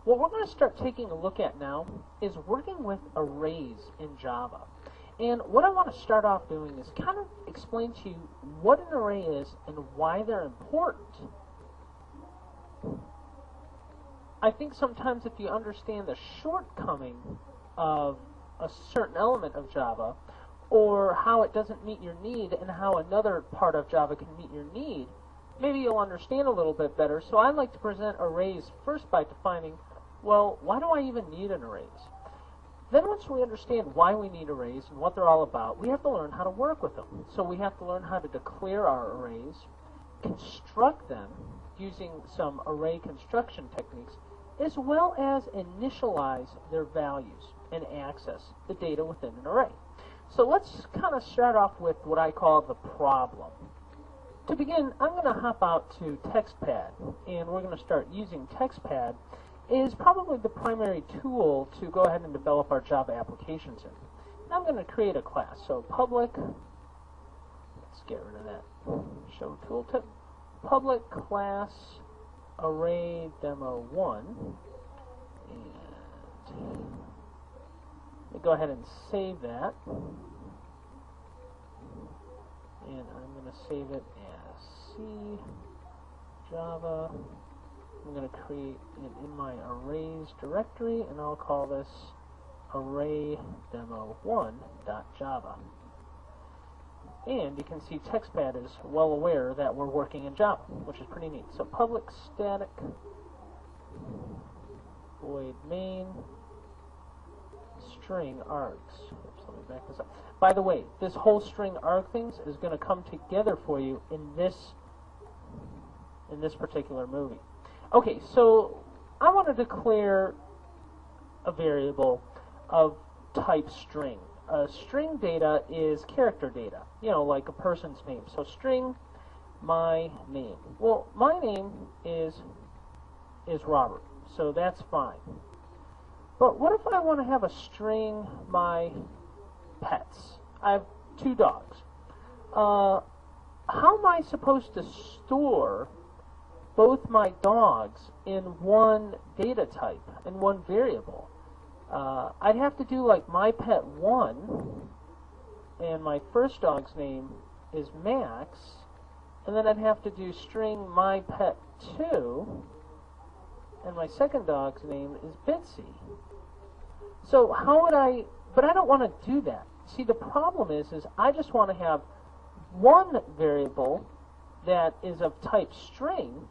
What we're going to start taking a look at now is working with arrays in Java. And what I want to start off doing is kind of explain to you what an array is and why they're important. I think sometimes if you understand the shortcoming of a certain element of Java, or how it doesn't meet your need and how another part of Java can meet your need, maybe you'll understand a little bit better. So I like to present arrays first by defining, well, why do I even need an arrays? Then once we understand why we need arrays and what they're all about, we have to learn how to work with them. So we have to learn how to declare our arrays, construct them using some array construction techniques, as well as initialize their values and access the data within an array. So let's kind of start off with what I call the problem. To begin, I'm going to hop out to TextPad, and we're going to start using TextPad. It is probably the primary tool to go ahead and develop our Java applications in. And I'm going to create a class. So public, let's get rid of that, show tooltip, public class array demo1, and go ahead and save that, and I'm going to save it as C Java. I'm going to create it in my arrays directory, and I'll call this array demo1.java. And you can see TextPad is well aware that we're working in Java, which is pretty neat. So public static void main string args. Oops, let me back this up. By the way, this whole string arg things is going to come together for you in this particular movie. Okay, so I want to declare a variable of type string. String data is character data, you know, like a person's name. So string my name. Well, my name is Robert, so that's fine. But what if I want to have a string my pets? I have 2 dogs. How am I supposed to store both my dogs in one data type, in one variable? I'd have to do like my pet 1, and my first dog's name is Max, and then I'd have to do string my pet 2, and my second dog's name is Bitsy. So how would I, but I don't want to do that. See, the problem is I just want to have one variable that is of type string,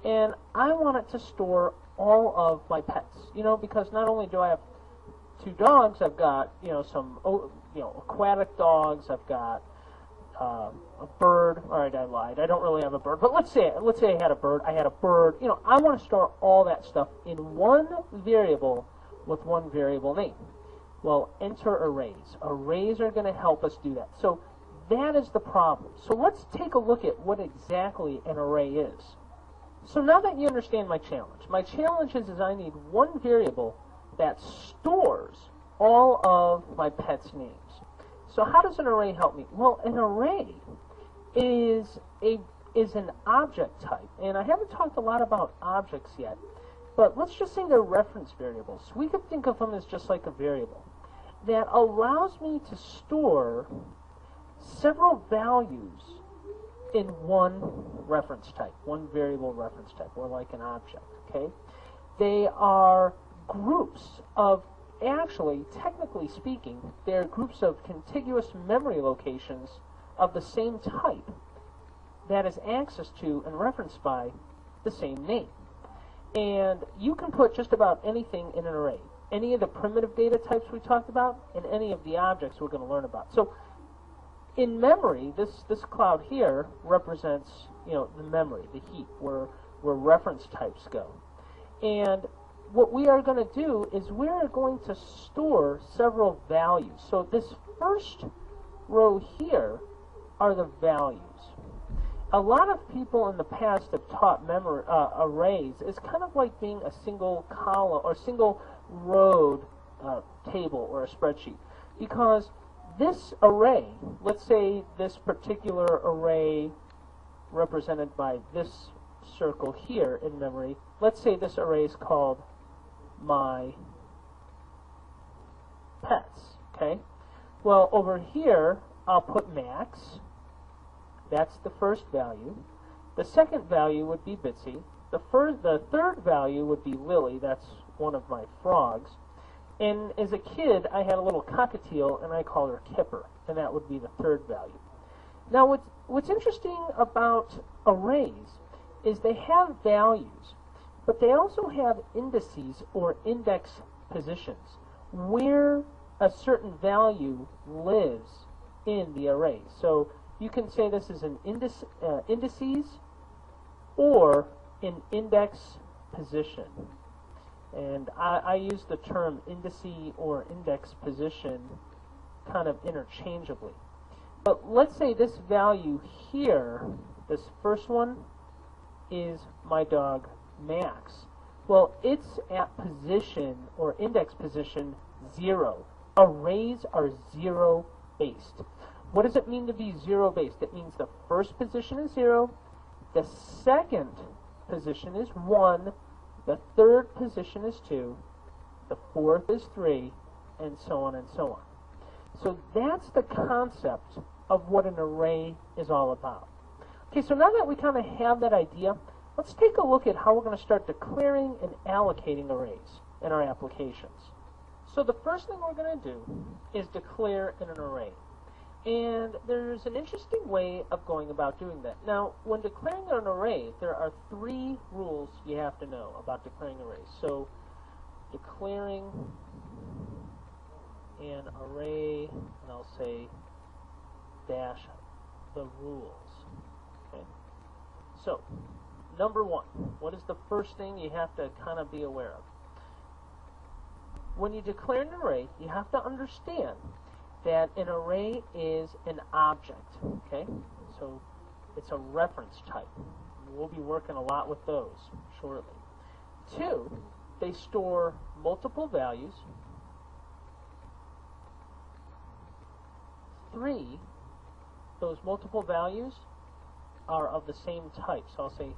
and I want it to store all of my pets, you know, because not only do I have 2 dogs, I've got, you know, some, you know, aquatic dogs, I've got a bird. All right, I lied. I don't really have a bird, but let's say I had a bird. I had a bird. You know, I want to store all that stuff in one variable with one variable name. Well, enter arrays. Arrays are going to help us do that. So that is the problem. So let's take a look at what exactly an array is. So now that you understand my challenge is I need one variable that stores all of my pets' names. So how does an array help me? Well, an array is an object type, and I haven't talked a lot about objects yet, but let's just say they're reference variables. We could think of them as just like a variable that allows me to store several values in one reference type, one variable reference type, or like an object, okay? They are groups of, actually, technically speaking, they're groups of contiguous memory locations of the same type that is accessed to and referenced by the same name. And you can put just about anything in an array. Any of the primitive data types we talked about, and any of the objects we're going to learn about. So in memory, this cloud here represents, you know, the memory, the heap, where reference types go. And what we are going to do is we're going to store several values. So this first row here are the values. A lot of people in the past have taught memory arrays as kind of like being a single column or single row table or a spreadsheet, because this array, let's say this particular array represented by this circle here in memory, let's say this array is called my pets, okay? Well, over here, I'll put Max. That's the first value. The second value would be Bitsy. The third value would be Lily. That's one of my frogs. And as a kid, I had a little cockatiel, and I called her Kipper, and that would be the third value. Now, what's interesting about arrays is they have values, but they also have indices or index positions where a certain value lives in the array. So you can say this is an indices or an index position. And I use the term indice or index position kind of interchangeably. But let's say this value here, this first one, is my dog Max. Well, it's at position or index position 0. Arrays are 0 based. What does it mean to be 0 based? It means the first position is 0, the second position is 1, the third position is 2, the fourth is 3, and so on and so on. So that's the concept of what an array is all about. Okay, so now that we kind of have that idea, let's take a look at how we're going to start declaring and allocating arrays in our applications. So the first thing we're going to do is declare an array. And there's an interesting way of going about doing that. Now, when declaring an array, there are 3 rules you have to know about declaring arrays. So, declaring an array, and I'll say dash the rules. Okay. So, number 1, what is the first thing you have to kind of be aware of? When you declare an array, you have to understand that an array is an object, okay? So it's a reference type. We'll be working a lot with those shortly. 2, they store multiple values. 3, those multiple values are of the same type. So I'll say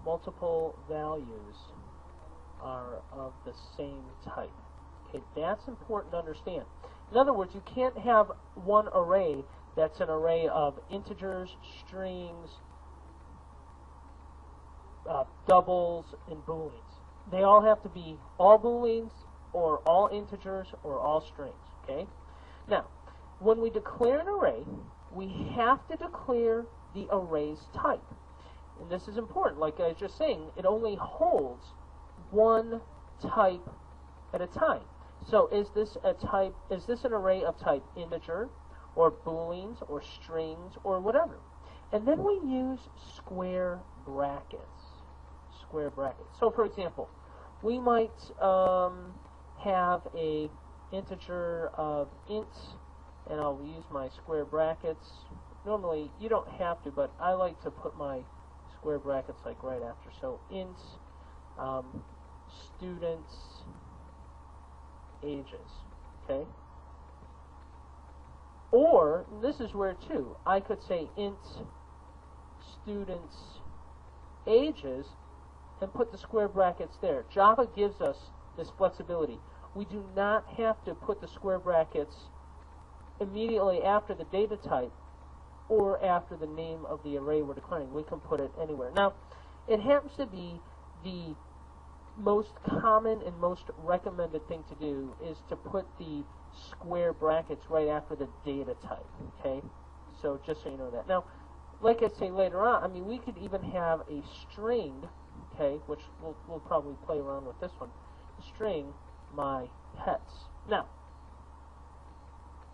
multiple values are of the same type. Okay, that's important to understand. In other words, you can't have one array that's an array of integers, strings, doubles, and booleans. They all have to be all booleans, or all integers, or all strings. Okay? Now, when we declare an array, we have to declare the array's type. And this is important. Like I was just saying, it only holds one type at a time. So is this an array of type integer, or booleans, or strings, or whatever? And then we use square brackets. Square brackets. So for example, we might have a integer of int, and I'll use my square brackets. Normally you don't have to, but I like to put my square brackets like right after. So int students ages, okay? Or, this is where too, I could say int students ages and put the square brackets there. Java gives us this flexibility. We do not have to put the square brackets immediately after the data type or after the name of the array we're declaring. We can put it anywhere. Now, it happens to be the most common and most recommended thing to do is to put the square brackets right after the data type, okay? So just so you know that. Now, like I say later on, I mean, we could even have a string, okay, which we'll probably play around with this one, string my pets. Now,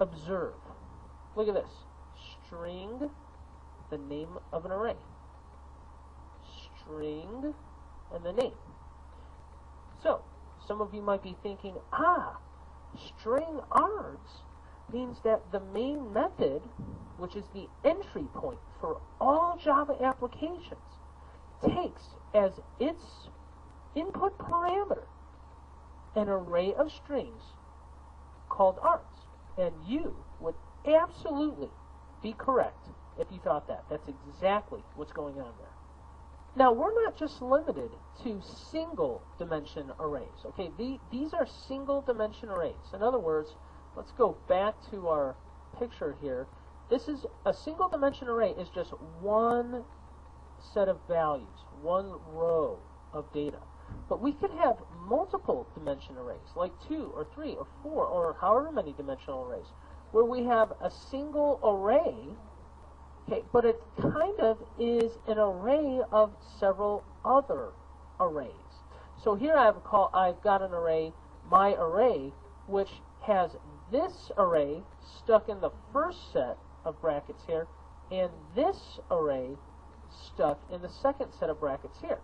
observe. Look at this. String the name of an array. String and the name. So, some of you might be thinking, string args means that the main method, which is the entry point for all Java applications, takes as its input parameter an array of strings called args. And you would absolutely be correct if you thought that. That's exactly what's going on there. Now, we're not just limited to single dimension arrays. Okay, these are single dimension arrays. In other words, let's go back to our picture here. This is a single dimension array is just one set of values, one row of data. But we could have multiple dimension arrays, like 2 or 3 or 4 or however many dimensional arrays, where we have a single array, okay, but it kind of is an array of several other arrays. So here I've got an array, my array, which has this array stuck in the first set of brackets here, and this array stuck in the second set of brackets here.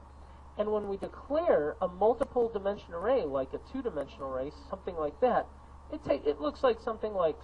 And when we declare a multiple dimension array, like a 2-dimensional array, something like that, it looks like something like